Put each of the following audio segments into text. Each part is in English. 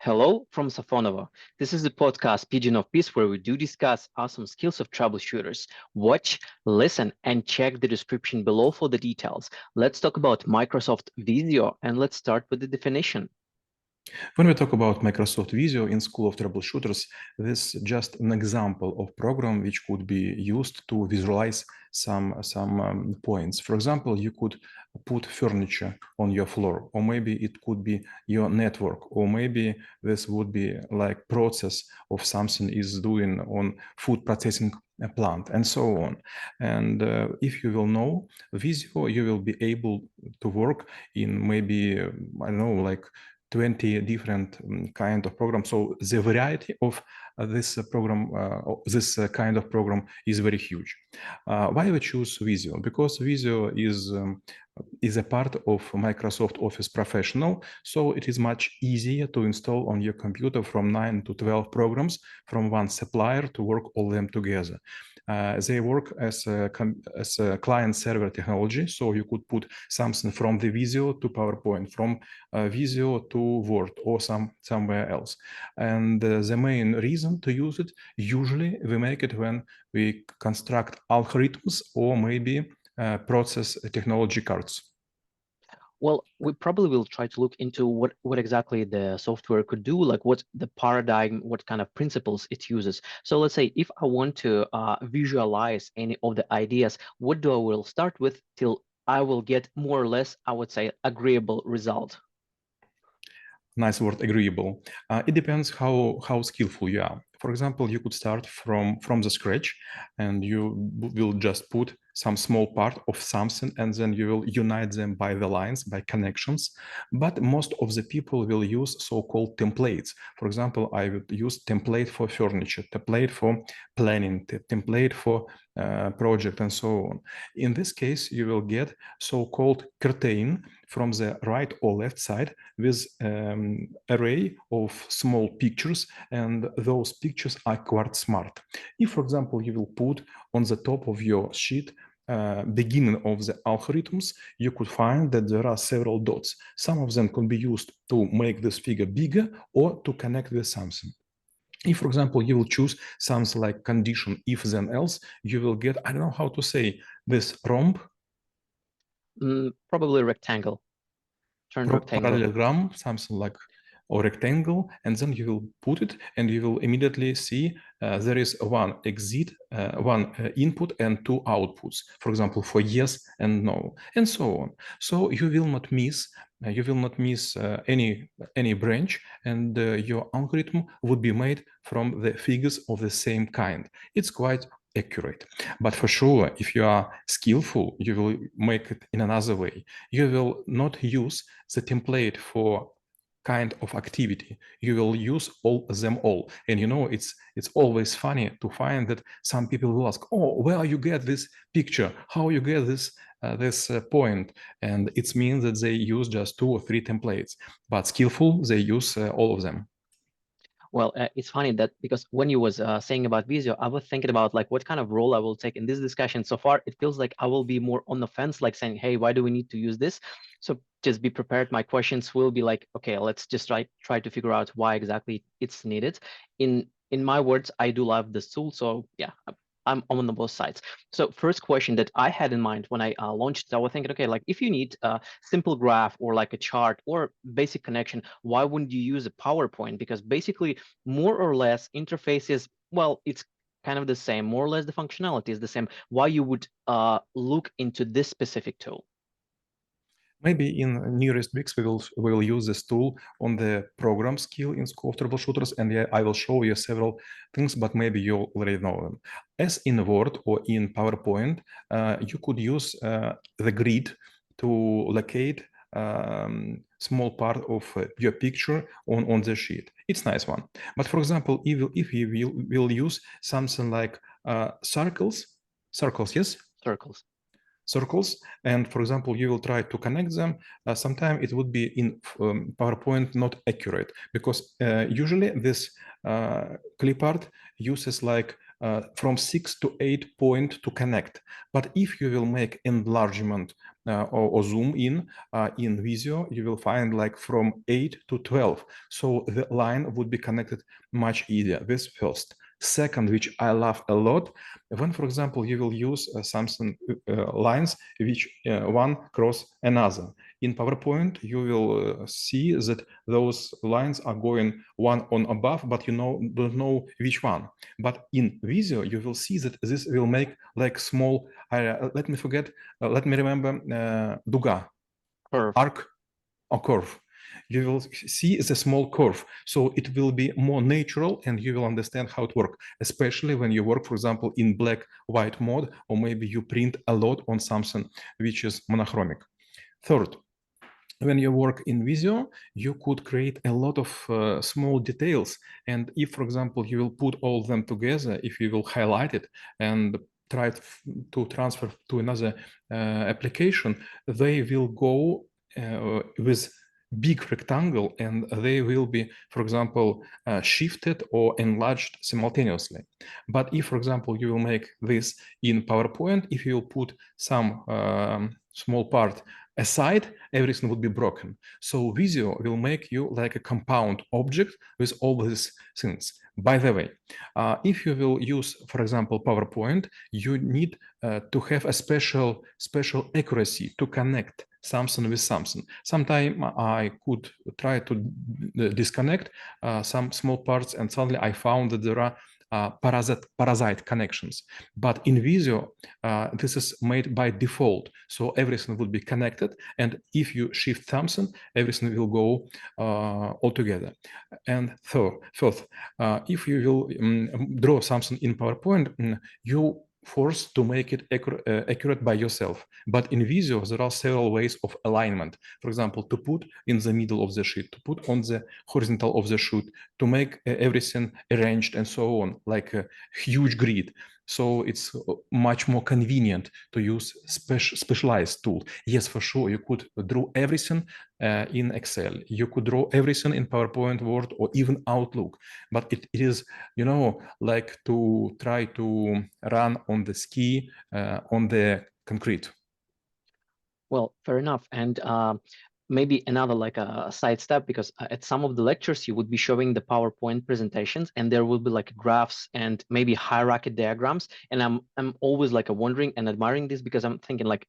Hello from Safonova. This is the podcast Pigeon of Peace where we do discuss awesome skills of troubleshooters. Watch, listen, and check the description below for the details. Let's talk about Microsoft Visio and let's start with the definition. When we talk about Microsoft Visio in School of Troubleshooters, this is just an example of program which could be used to visualize some points. For example, you could put furniture on your floor, or maybe it could be your network, or maybe this would be like process of something is doing on food processing plant and so on. And if you will know Visio, you will be able to work in maybe, I don't know, like 20 different kind of programs. So the variety of this program, this kind of program is very huge. Why we choose Visio? Because Visio is a part of Microsoft Office Professional, so it is much easier to install on your computer from 9 to 12 programs from one supplier to work all them together. They work as a client-server technology, so you could put something from the Visio to PowerPoint, from Visio to Word, or somewhere else. And the main reason to use it, usually we make it when we construct algorithms or maybe process technology cards. Well, we probably will try to look into what exactly the software could do, like what's the paradigm, what kind of principles it uses. So let's say if I want to visualize any of the ideas, what do I will start with till I will get more or less, I would say, agreeable result. Nice word, agreeable. It depends how skillful you are. For example, you could start from the scratch and you will just put some small part of something and then you will unite them by the lines, by connections. But most of the people will use so-called templates. For example, I would use template for furniture, template for planning, template for project and so on. In this case, you will get so-called curtain from the right or left side with array of small pictures, and those pictures are quite smart. If, for example, you will put on the top of your sheet beginning of the algorithms, you could find that there are several dots. Some of them can be used to make this figure bigger or to connect with something. If, for example, you will choose something like condition if then else, you will get, I don't know how to say this, rhomb? Probably rectangle. Parallelogram, something like, or rectangle, and then you will put it and you will immediately see there is one exit, one input and two outputs, for example, for yes and no, and so on. So you will not miss any branch, and your algorithm would be made from the figures of the same kind. It's quite accurate. But for sure, if you are skillful, you will make it in another way. You will not use the template for kind of activity. You will use them all. And you know, it's always funny to find that some people will ask, oh, where you get this picture? How you get this point? And it means that they use just 2 or 3 templates. But skillful, they use all of them. Well, it's funny that because when you was saying about Visio, I was thinking about like what kind of role I will take in this discussion. So far, it feels like I will be more on the fence, like saying, hey, why do we need to use this? So just be prepared. My questions will be like, okay, let's just try to figure out why exactly it's needed. In my words, I do love this tool. So yeah, I'm on the both sides. So first question that I had in mind when I launched it, I was thinking, okay, like if you need a simple graph or like a chart or basic connection, why wouldn't you use a PowerPoint? Because basically more or less interfaces, well, it's kind of the same, more or less the functionality is the same. Why you would look into this specific tool? Maybe in nearest weeks we will use this tool on the program skill in School of Troubleshooters, and yeah, I will show you several things, but maybe you already know them. As in Word or in PowerPoint, you could use the grid to locate small part of your picture on the sheet. It's a nice one. But for example, if you will use something like circles, yes? Circles, and for example, you will try to connect them. Sometimes it would be in PowerPoint not accurate, because usually this clipart uses like from 6 to 8 points to connect. But if you will make enlargement or zoom in Visio, you will find like from 8 to 12. So the line would be connected much easier. This first. Second, which I love a lot, when, for example, you will use something lines which one cross another. In PowerPoint, you will see that those lines are going one on above, but you don't know which one. But in Visio, you will see that this will make like small, let me remember, duga, Curve. arc or curve. You will see it's a small curve. So it will be more natural and you will understand how it works, especially when you work, for example, in black-white mode, or maybe you print a lot on something which is monochromic. Third, when you work in Visio, you could create a lot of small details. And if, for example, you will put all of them together, if you will highlight it and try to transfer to another application, they will go with big rectangle and they will be, for example, shifted or enlarged simultaneously. But if, for example, you will make this in PowerPoint, if you will put some small part aside, everything would be broken. So Visio will make you like a compound object with all these things. By the way, if you will use, for example, PowerPoint, you need to have a special accuracy to connect something with something. Sometimes I could try to disconnect some small parts, and suddenly I found that there are parasite connections. But in Visio, this is made by default. So everything will be connected. And if you shift something, everything will go all together. And fourth, if you will draw something in PowerPoint, you forced to make it accurate by yourself. But in Visio, there are several ways of alignment. For example, to put in the middle of the sheet, to put on the horizontal of the sheet, to make everything arranged and so on, like a huge grid. So it's much more convenient to use specialized tool. Yes, for sure, you could draw everything in Excel. You could draw everything in PowerPoint, Word, or even Outlook. But it is, like to try to run on the ski on the concrete. Well, fair enough. And maybe another like a side step, because at some of the lectures you would be showing the PowerPoint presentations and there will be like graphs and maybe hierarchy diagrams. And I'm always like wondering and admiring this, because I'm thinking like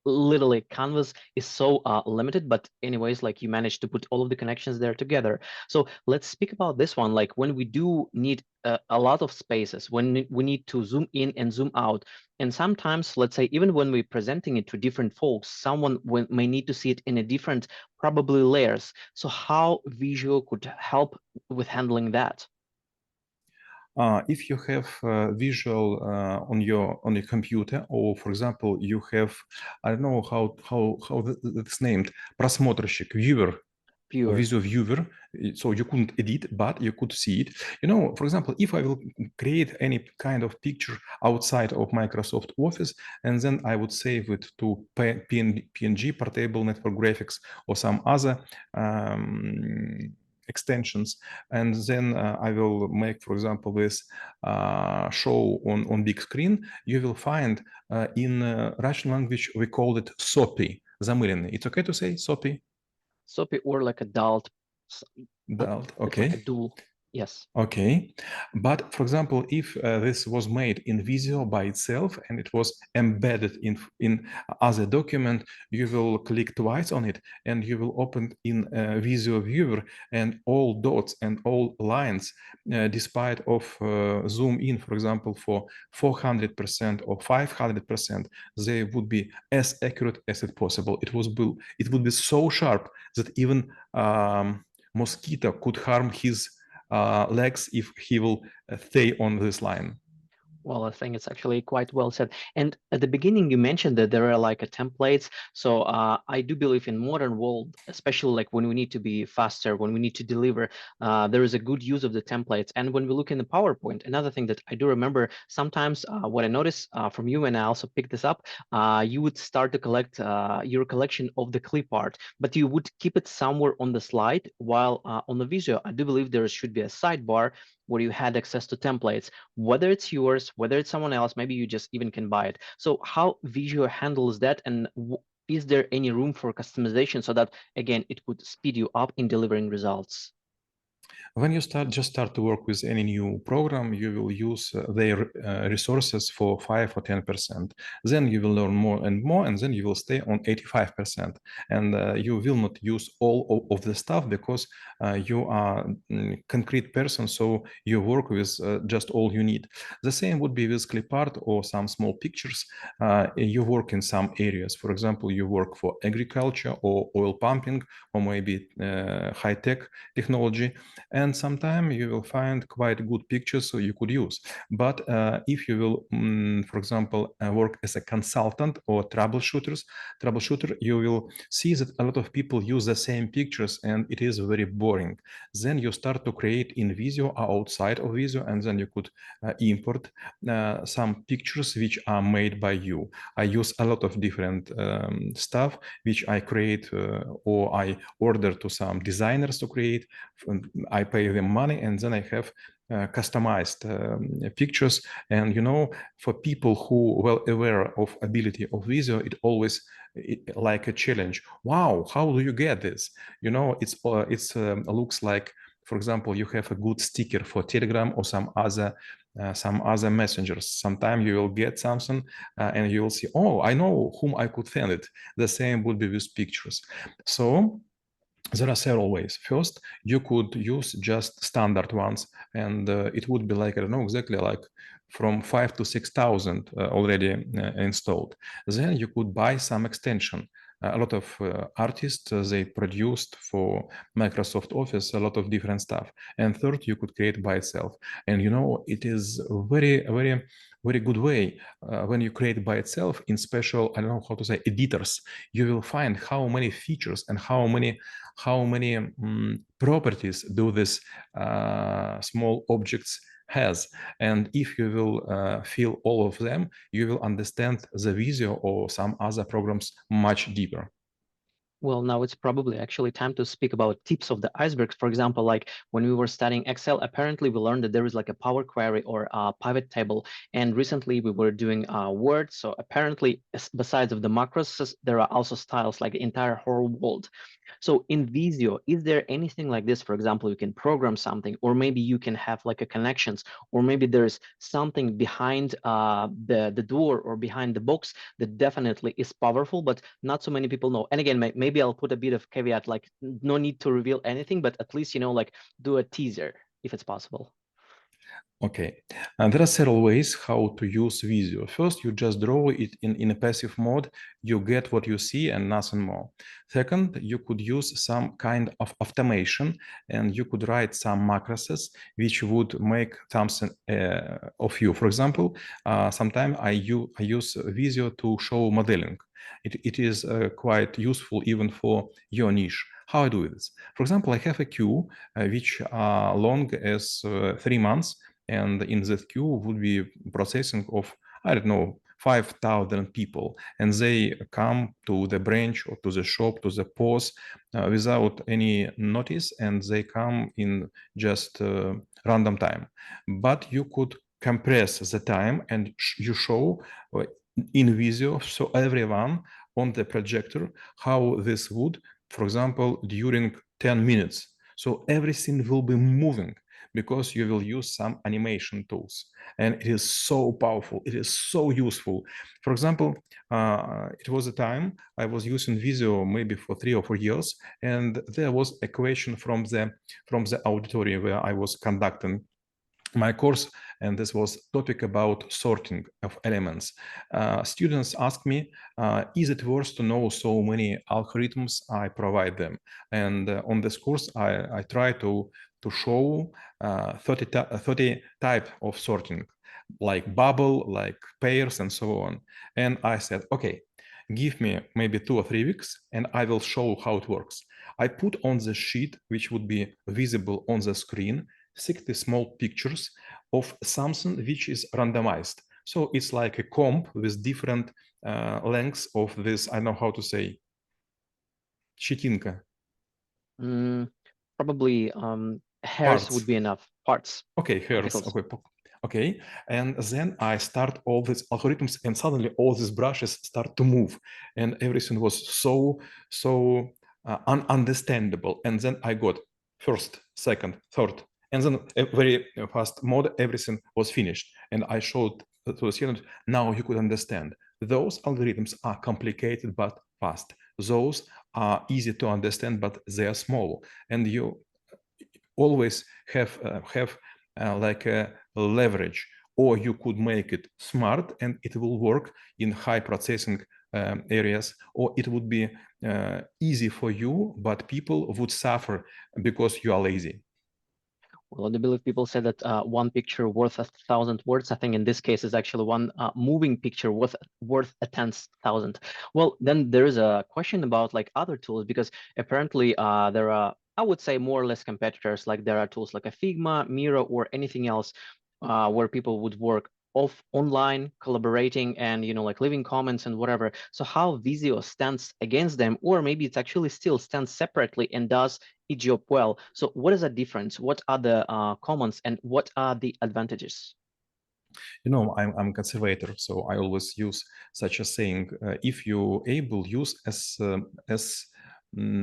literally canvas is so limited, but anyways, like you managed to put all of the connections there together. So let's speak about this one. Like when we do need a lot of spaces, when we need to zoom in and zoom out, and sometimes, let's say, even when we're presenting it to different folks, someone may need to see it in a different, probably layers. So how Visio could help with handling that? If you have visual on your computer, or for example, you have, I don't know how that's named, просмотрщик, viewer, or Visio viewer, so you couldn't edit, but you could see it. For example, if I will create any kind of picture outside of Microsoft Office, and then I would save it to PNG, Portable Network Graphics, or some other extensions, and then I will make, for example, this show on big screen, you will find in Russian language, we call it SOPI, замыленный. It's okay to say SOPI? SOPI, or like adult. Okay. Like a dual. Yes. Okay. But for example, if this was made in Visio by itself and it was embedded in other document, you will click twice on it and you will open in Visio viewer, and all dots and all lines, despite of zoom in, for example, for 400% or 500%, they would be as accurate as it possible. It would be so sharp that even mosquito could harm his legs if he will stay on this line. Well, I think it's actually quite well said. And at the beginning, you mentioned that there are like templates. So I do believe in modern world, especially like when we need to be faster, when we need to deliver, there is a good use of the templates. And when we look in the PowerPoint, another thing that I do remember sometimes what I noticed from you, and I also picked this up, you would start to collect your collection of the clip art, but you would keep it somewhere on the slide, while on the Visio, I do believe there should be a sidebar where you had access to templates, whether it's yours, whether it's someone else, maybe you just even can buy it. So how Visio handles that, and is there any room for customization so that, again, it could speed you up in delivering results? When you start to work with any new program, you will use their resources for 5 or 10%. Then you will learn more, and then you will stay on 85%. And you will not use all of the stuff because you are a concrete person, so you work with just all you need. The same would be with clip art or some small pictures. You work in some areas. For example, you work for agriculture or oil pumping or maybe high-tech technology. And sometimes you will find quite good pictures so you could use. But if you will, for example, work as a consultant or troubleshooter, you will see that a lot of people use the same pictures and it is very boring. Then you start to create in Visio or outside of Visio, and then you could import some pictures which are made by you. I use a lot of different stuff which I create or I order to some designers to create. I pay them money, and then I have customized pictures. And for people who well aware of ability of Visio, it always like a challenge. Wow, how do you get this? It's looks like, for example, you have a good sticker for Telegram or some other messengers. Sometimes you will get something and you will see, oh, I know whom I could send it. The same would be with pictures. So there are several ways. First, you could use just standard ones, and it would be like, I don't know exactly, like from 5 to 6,000 already installed. Then you could buy some extension. A lot of artists, they produced for Microsoft Office a lot of different stuff. And third, you could create by itself. And it is a very good way when you create by itself in special, I don't know how to say, editors. You will find how many features and how many properties do this small objects has. And if you will feel all of them, you will understand the Visio or some other programs much deeper. Well, now it's probably actually time to speak about tips of the iceberg. For example, like when we were studying Excel, apparently we learned that there is like a Power Query or a pivot table. And recently we were doing Word. So apparently, besides of the macros, there are also styles like the entire whole world. So in Visio, is there anything like this? For example, you can program something, or maybe you can have like a connections, or maybe there's something behind the door or behind the box that definitely is powerful, but not so many people know. And again, maybe I'll put a bit of caveat, like no need to reveal anything, but at least, like do a teaser if it's possible. Okay, and there are several ways how to use Visio. First, you just draw it in a passive mode. You get what you see and nothing more. Second, you could use some kind of automation, and you could write some macros which would make something of you. For example, sometimes I use Visio to show modeling. It is quite useful even for your niche. How I do this? For example, I have a queue which are long as 3 months. And in that queue would be processing of, I don't know, 5,000 people. And they come to the branch or to the shop, to the POS without any notice. And they come in just random time. But you could compress the time and you show in Visio, so everyone on the projector, how this would, for example, during 10 minutes. So everything will be moving, because you will use some animation tools. And it is so powerful. It is so useful. For example, it was a time I was using Visio maybe for 3 or 4 years. And there was a question from the auditorium where I was conducting my course, and this was topic about sorting of elements. Students asked me, is it worth to know so many algorithms I provide them? And on this course, I try to show 30 type of sorting, like bubble, like pairs, and so on. And I said, okay, give me maybe 2 or 3 weeks, and I will show how it works. I put on the sheet, which would be visible on the screen, 60 small pictures of something which is randomized. So it's like a comb with different lengths of this, I don't know how to say, щетинка. Probably hairs would be enough. Parts. Okay, hairs. Particles. Okay. Okay, and then I start all these algorithms, and suddenly all these brushes start to move, and everything was so ununderstandable. And then I got first, second, third, and then a very fast mode. Everything was finished, and I showed to the student. Now you could understand. Those algorithms are complicated but fast. Those are easy to understand, but they are small, and you always have like a leverage, or you could make it smart and it will work in high processing areas, or it would be easy for you, but people would suffer because you are lazy. Well, I do believe people say that one picture worth 1,000 words. I think in this case is actually one moving picture worth 10,000. Well, then there is a question about like other tools, because apparently there are, I would say, more or less competitors. Like there are tools like a Figma, Miro, or anything else where people would work online, collaborating, and like leaving comments and whatever. So how Visio stands against them, or maybe it's actually still stands separately and does its job well. So what is the difference? What are the commons and what are the advantages? You know, I'm a conservator, so I always use such a saying: if you able, use as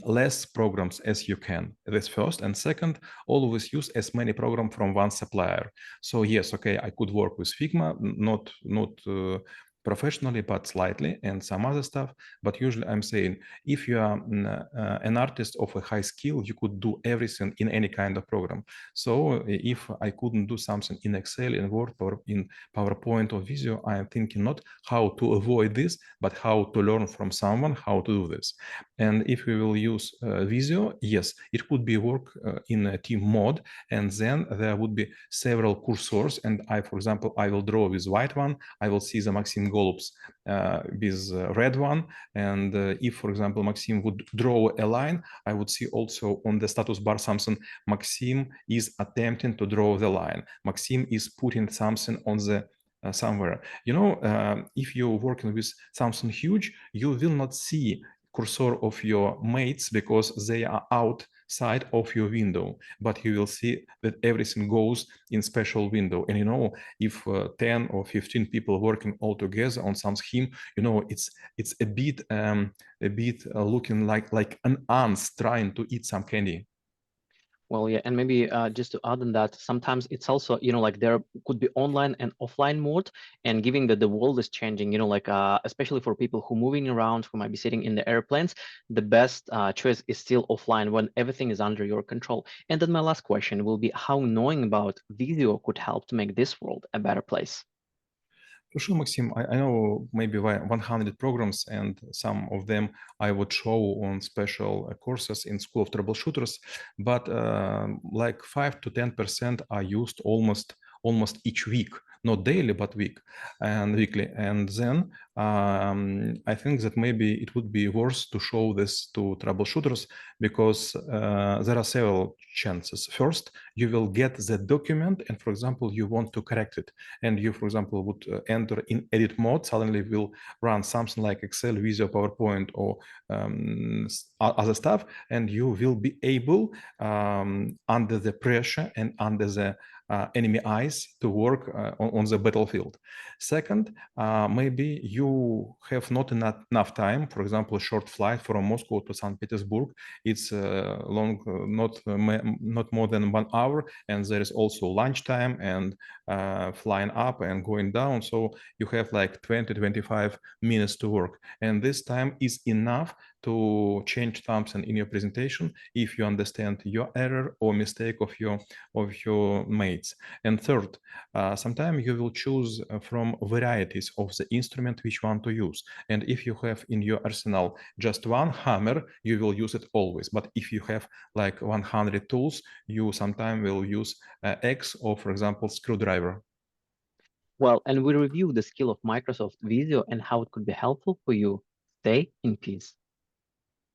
less programs as you can. That's first, and second, always use as many programs from one supplier. So yes, okay, I could work with Figma, not professionally, but slightly, and some other stuff. But usually I'm saying, if you are an artist of a high skill, you could do everything in any kind of program. So if I couldn't do something in Excel, in Word, or in PowerPoint or Visio, I am thinking not how to avoid this, but how to learn from someone how to do this. And if we will use Visio, yes, it could be work in a team mode, and then there would be several cursors. And I, for example, I will draw with white one, I will see the Maxim Golubs with red one. And if, for example, Maxim would draw a line, I would see also on the status bar something, Maxim is attempting to draw the line. Maxim is putting something on the somewhere. You know, if you're working with something huge, you will not see cursor of your mates because they are outside of your window, but you will see that everything goes in special window. And you know, if 10 or 15 people working all together on some scheme, you know, it's a bit looking like an ants trying to eat some candy. Well, yeah, and maybe just to add on that, sometimes it's also, like there could be online and offline mode, and given that the world is changing, like especially for people who moving around, who might be sitting in the airplanes, the best choice is still offline when everything is under your control. And then my last question will be how knowing about Visio could help to make this world a better place. For sure, Maxim, I know maybe 100 programs, and some of them I would show on special courses in School of Troubleshooters, but like 5 to 10% are used almost each week, not daily, but weekly. And then I think that maybe it would be worth to show this to troubleshooters because there are several chances. First, you will get the document, and for example, you want to correct it, and you, for example, would enter in edit mode, suddenly will run something like Excel, Visio, PowerPoint, or other stuff, and you will be able, under the pressure and under the enemy eyes, to work on the battlefield. Second, maybe you have not enough time. For example, a short flight from Moscow to St. Petersburg, it's long, not more than 1 hour, and there is also lunchtime and flying up and going down. So you have like 20-25 minutes to work, and this time is enough to change something in your presentation if you understand your error or mistake of your mates. And third, sometimes you will choose from varieties of the instrument which one to use. And if you have in your arsenal just one hammer, you will use it always. But if you have like 100 tools, you sometimes will use X or, for example, screwdriver. Well, and we review the skill of Microsoft Visio and how it could be helpful for you. Stay in peace.